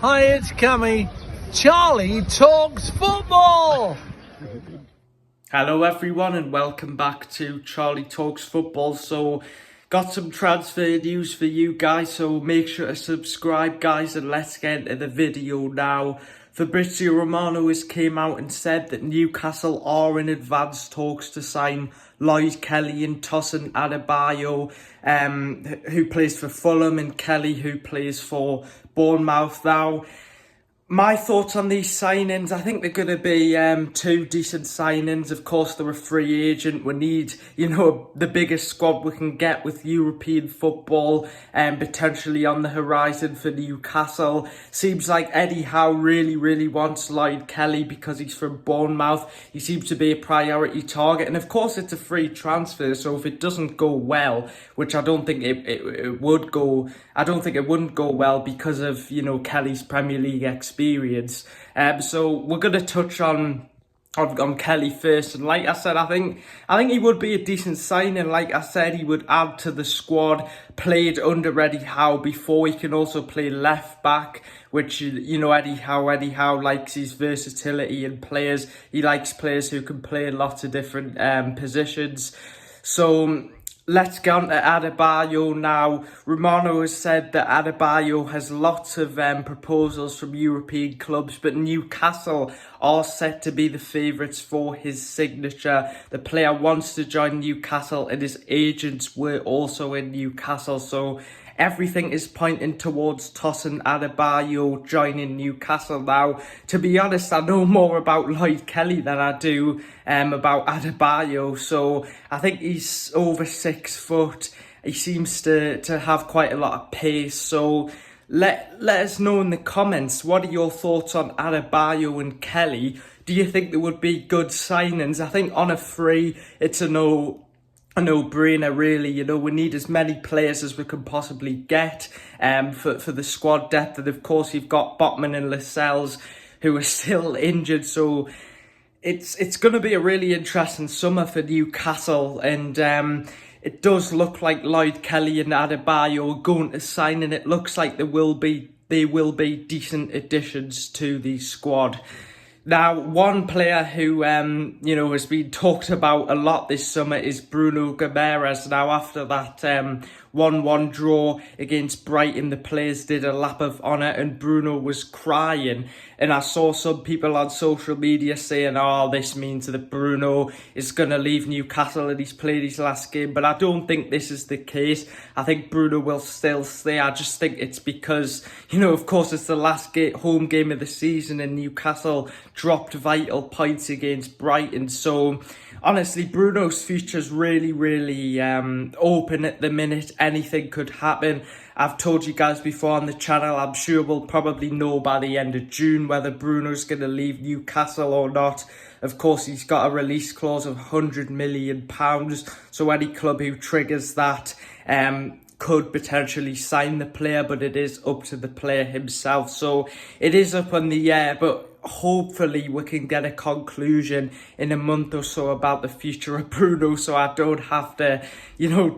Hi, it's Cammy. Charlie talks football. Hello everyone and welcome back to Charlie Talks Football. So got some transfer news for you guys, so make sure to subscribe guys, and let's get into the video now. Fabrizio Romano has came out and said that Newcastle are in advanced talks to sign Lioyd Kelly and Tosin Adebayo, who plays for Fulham, and Kelly, who plays for Bournemouth. Now, my thoughts on these signings, I think they're going to be two decent signings. Of course, they're a free agent. We need, the biggest squad we can get with European football and potentially on the horizon for Newcastle. Seems like Eddie Howe really wants Lioyd Kelly because he's from Bournemouth. He seems to be a priority target. And of course, it's a free transfer. So if it doesn't go well, which I don't think it would go, I don't think it wouldn't go well because of, Kelly's Premier League experience. So we're going to touch on Kelly first, and like I said, I think he would be a decent signing. Like I said, he would add to the squad. Played under Eddie Howe before. He can also play left back, which Eddie Howe likes his versatility in players. He likes players who can play in lots of different positions. So let's get on to Adebayo now. Romano has said that Adebayo has lots of proposals from European clubs, but Newcastle are set to be the favourites for his signature. The player wants to join Newcastle and his agents were also in Newcastle, so everything is pointing towards Tosin Adebayo joining Newcastle now. To be honest, I know more about Lioyd Kelly than I do about Adebayo. So I think he's over 6 foot. He seems to have quite a lot of pace. So let us know in the comments, what are your thoughts on Adebayo and Kelly? Do you think they would be good signings? I think on a free, it's a no-brainer, really. We need as many players as we can possibly get for the squad depth. And of course, you've got Botman and Lascelles who are still injured. So it's going to be a really interesting summer for Newcastle. And it does look like Lioyd Kelly and Adebayo are going to sign, and it looks like they will be decent additions to the squad. Now, one player who, has been talked about a lot this summer is Bruno Guimaraes. Now, after that 1-1 draw against Brighton, the players did a lap of honour and Bruno was crying. And I saw some people on social media saying, this means that Bruno is going to leave Newcastle and he's played his last game. But I don't think this is the case. I think Bruno will still stay. I just think it's because, of course, it's the last home game of the season and Newcastle dropped vital points against Brighton. So honestly, Bruno's future's really open at the minute. Anything could happen. I've told you guys before on the channel, I'm sure we'll probably know by the end of June whether Bruno's going to leave Newcastle or not. Of course, he's got a release clause of £100 million, so any club who triggers that could potentially sign the player, but it is up to the player himself. So it is up in the air, but hopefully we can get a conclusion in a month or so about the future of Bruno, so I don't have to,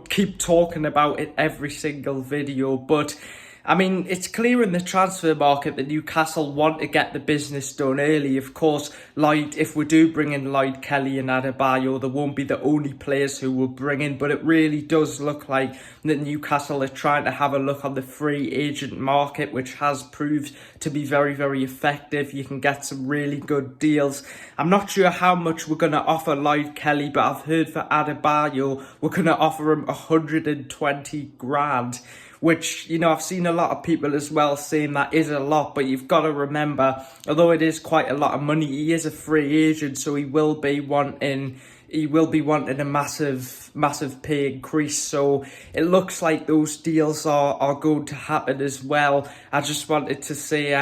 keep talking about it every single video. But I mean, it's clear in the transfer market that Newcastle want to get the business done early. Of course, if we do bring in Lioyd Kelly and Adebayo, they won't be the only players who will bring in, but it really does look like that Newcastle are trying to have a look on the free agent market, which has proved to be very effective. You can get some really good deals. I'm not sure how much we're going to offer Lioyd Kelly, but I've heard for Adebayo, we're going to offer him 120 grand. Which, I've seen a lot of people as well saying that is a lot, but you've got to remember, although it is quite a lot of money, he is a free agent, so he will be wanting a massive pay increase. So it looks like those deals are going to happen as well. I just wanted to say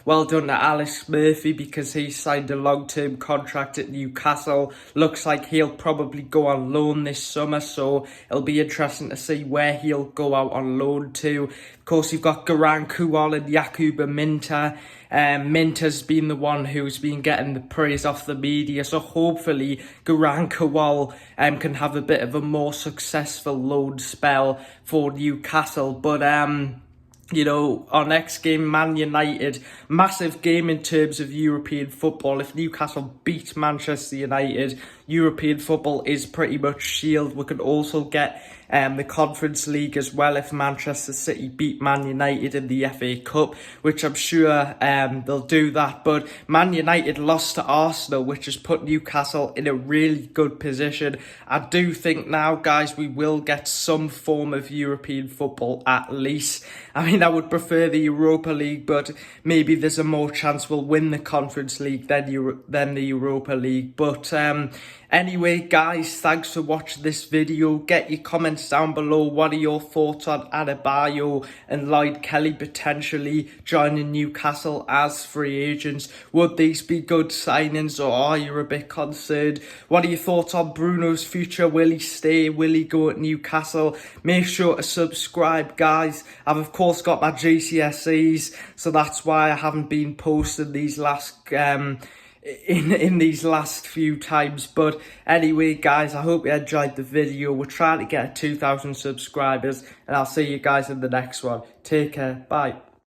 well done to Alex Murphy, because he signed a long-term contract at Newcastle. Looks like he'll probably go on loan this summer, so it'll be interesting to see where he'll go out on loan to. Of course, you've got Garang Kuwal and Yakuba Minta. Minta's been the one who's been getting the praise off the media, so hopefully Garang Kuwal can have a bit of a more successful loan spell for Newcastle. But our next game, Man United, massive game in terms of European football. If Newcastle beat Manchester United, European football is pretty much sealed. We could also get the Conference League as well if Manchester City beat Man United in the FA Cup, which I'm sure they'll do that. But Man United lost to Arsenal, which has put Newcastle in a really good position. I do think now, guys, we will get some form of European football at least. I mean, I would prefer the Europa League, but maybe there's a more chance we'll win the Conference League than the Europa League. But anyway, guys, thanks for watching this video. Get your comments down below. What are your thoughts on Adebayo and Lloyd Kelly potentially joining Newcastle as free agents? Would these be good signings, or are you a bit concerned? What are your thoughts on Bruno's future? Will he stay? Will he go at Newcastle? Make sure to subscribe, guys. I've of course got my GCSEs, so that's why I haven't been posting these last in these last few times. But anyway, guys, I hope you enjoyed the video. We're trying to get 2,000 subscribers, and I'll see you guys in the next one. Take care. Bye.